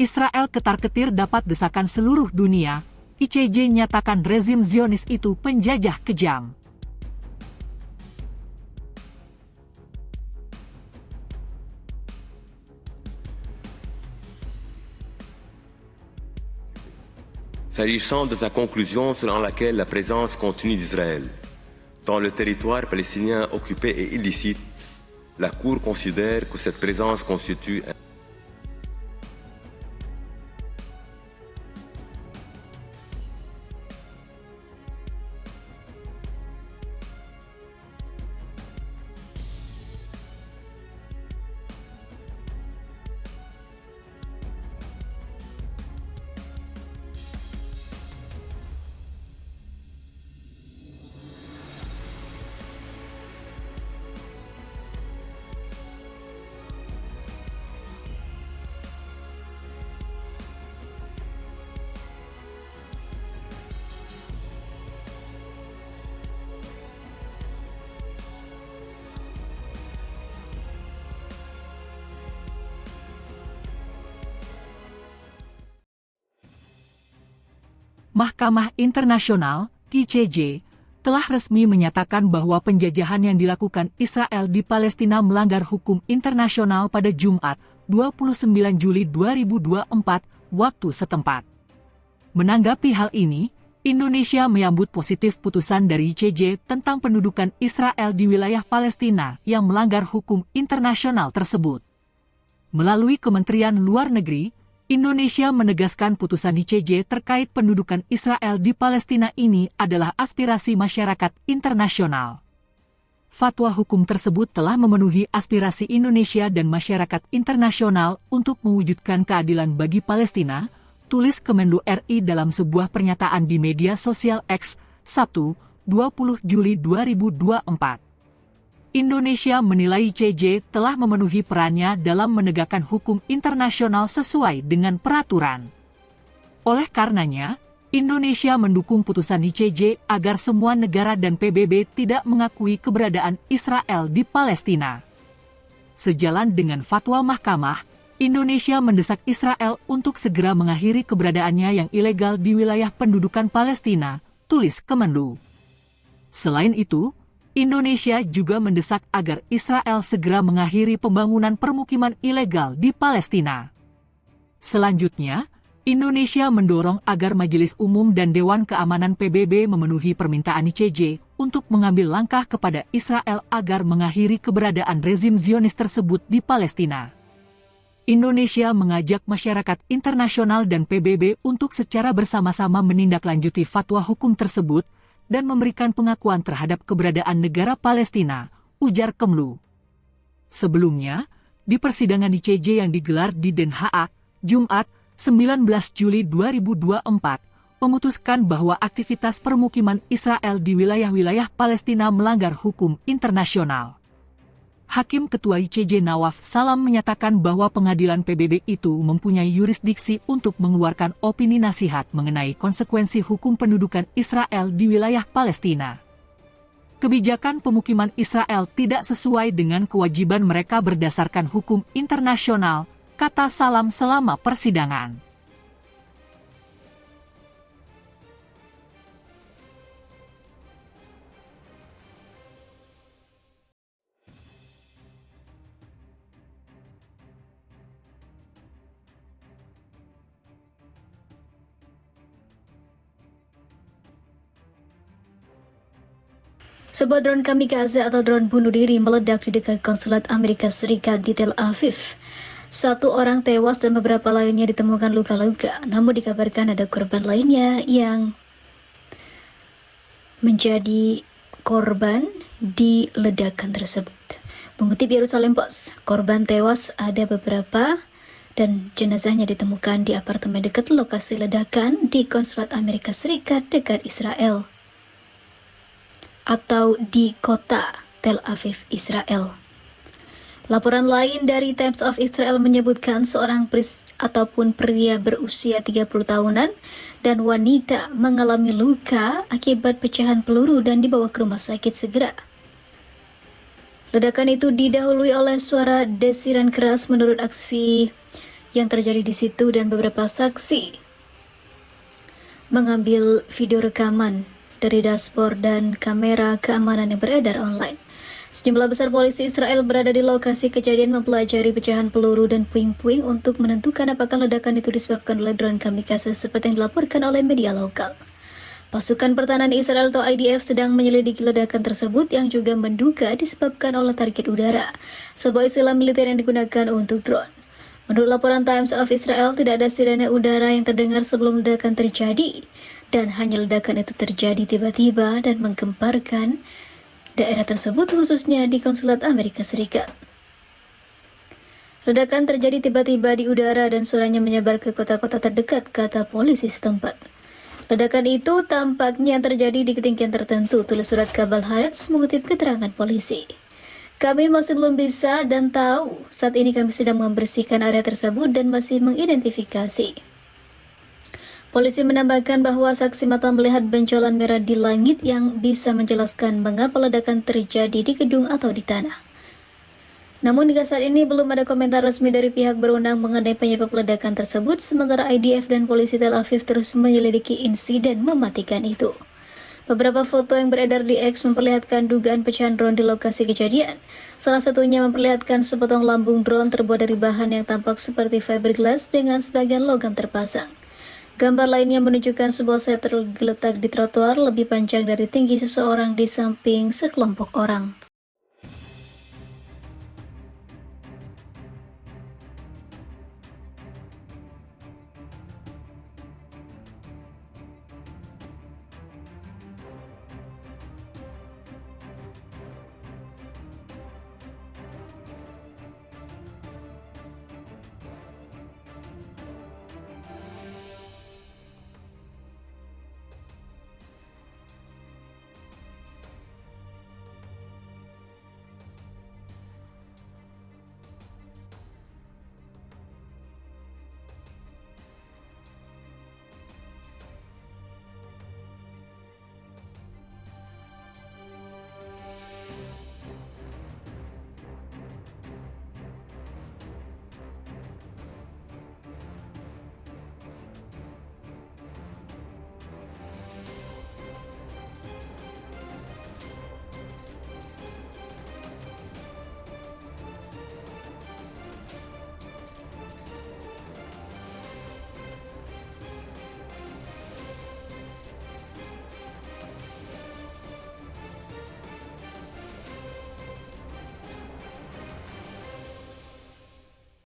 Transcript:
Israel ketar-ketir dapat desakan seluruh dunia, ICJ nyatakan rezim Zionis itu penjajah kejam. S'agissant de sa conclusion selon laquelle la présence continue d'Israël dans le territoire palestinien occupé est illicite, la Cour considère que cette présence constitue un Mahkamah Internasional, ICJ, telah resmi menyatakan bahwa penjajahan yang dilakukan Israel di Palestina melanggar hukum internasional pada Jumat, 29 Juli 2024, waktu setempat. Menanggapi hal ini, Indonesia menyambut positif putusan dari ICJ tentang pendudukan Israel di wilayah Palestina yang melanggar hukum internasional tersebut. Melalui Kementerian Luar Negeri, Indonesia menegaskan putusan ICJ terkait pendudukan Israel di Palestina ini adalah aspirasi masyarakat internasional. Fatwa hukum tersebut telah memenuhi aspirasi Indonesia dan masyarakat internasional untuk mewujudkan keadilan bagi Palestina, tulis Kemenlu RI dalam sebuah pernyataan di media sosial X, Sabtu, 20 Juli 2024. Indonesia menilai ICJ telah memenuhi perannya dalam menegakkan hukum internasional sesuai dengan peraturan. Oleh karenanya, Indonesia mendukung putusan ICJ agar semua negara dan PBB tidak mengakui keberadaan Israel di Palestina. Sejalan dengan fatwa mahkamah, Indonesia mendesak Israel untuk segera mengakhiri keberadaannya yang ilegal di wilayah pendudukan Palestina, tulis Kemenlu. Selain itu, Indonesia juga mendesak agar Israel segera mengakhiri pembangunan permukiman ilegal di Palestina. Selanjutnya, Indonesia mendorong agar Majelis Umum dan Dewan Keamanan PBB memenuhi permintaan ICJ untuk mengambil langkah kepada Israel agar mengakhiri keberadaan rezim Zionis tersebut di Palestina. Indonesia mengajak masyarakat internasional dan PBB untuk secara bersama-sama menindaklanjuti fatwa hukum tersebut dan memberikan pengakuan terhadap keberadaan negara Palestina, ujar Kemlu. Sebelumnya, di persidangan ICJ yang digelar di Den Haag, Jumat, 19 Juli 2024, memutuskan bahwa aktivitas permukiman Israel di wilayah-wilayah Palestina melanggar hukum internasional. Hakim Ketua ICJ Nawaf Salam menyatakan bahwa pengadilan PBB itu mempunyai yurisdiksi untuk mengeluarkan opini nasihat mengenai konsekuensi hukum pendudukan Israel di wilayah Palestina. Kebijakan pemukiman Israel tidak sesuai dengan kewajiban mereka berdasarkan hukum internasional, kata Salam selama persidangan. Sebuah drone kamikaze atau drone bunuh diri meledak di dekat konsulat Amerika Serikat di Tel Aviv. 1 orang tewas dan beberapa lainnya ditemukan luka-luka, namun dikabarkan ada korban lainnya yang menjadi korban di ledakan tersebut. Mengutip Yerusalem Post, korban tewas ada beberapa dan jenazahnya ditemukan di apartemen dekat lokasi ledakan di konsulat Amerika Serikat dekat Israel atau di kota Tel Aviv, Israel. Laporan lain dari Times of Israel menyebutkan seorang pria berusia 30 tahunan dan wanita mengalami luka akibat pecahan peluru dan dibawa ke rumah sakit segera. Ledakan itu didahului oleh suara desiran keras menurut aksi yang terjadi di situ dan beberapa saksi mengambil video rekaman dari dashboard dan kamera keamanan yang beredar online. Sejumlah besar polisi Israel berada di lokasi kejadian mempelajari pecahan peluru dan puing-puing untuk menentukan apakah ledakan itu disebabkan oleh drone kamikaze seperti yang dilaporkan oleh media lokal. Pasukan Pertahanan Israel atau IDF sedang menyelidiki ledakan tersebut yang juga menduga disebabkan oleh target udara, sebuah istilah militer yang digunakan untuk drone. Menurut laporan Times of Israel, tidak ada sirene udara yang terdengar sebelum ledakan terjadi, dan hanya ledakan itu terjadi tiba-tiba dan menggemparkan daerah tersebut, khususnya di Konsulat Amerika Serikat. Ledakan terjadi tiba-tiba di udara dan suaranya menyebar ke kota-kota terdekat, kata polisi setempat. Ledakan itu tampaknya terjadi di ketinggian tertentu, tulis surat kabar Haaretz mengutip keterangan polisi. Kami masih belum bisa dan tahu, saat ini kami sedang membersihkan area tersebut dan masih mengidentifikasi. Polisi menambahkan bahwa saksi mata melihat benjolan merah di langit yang bisa menjelaskan mengapa ledakan terjadi di gedung atau di tanah. Namun hingga saat ini belum ada komentar resmi dari pihak berwenang mengenai penyebab ledakan tersebut, sementara IDF dan polisi Tel Aviv terus menyelidiki insiden mematikan itu. Beberapa foto yang beredar di X memperlihatkan dugaan pecahan drone di lokasi kejadian. Salah satunya memperlihatkan sepotong lambung drone terbuat dari bahan yang tampak seperti fiberglass dengan sebagian logam terpasang. Gambar lainnya menunjukkan sebuah sayap tergeletak di trotoar lebih panjang dari tinggi seseorang di samping sekelompok orang.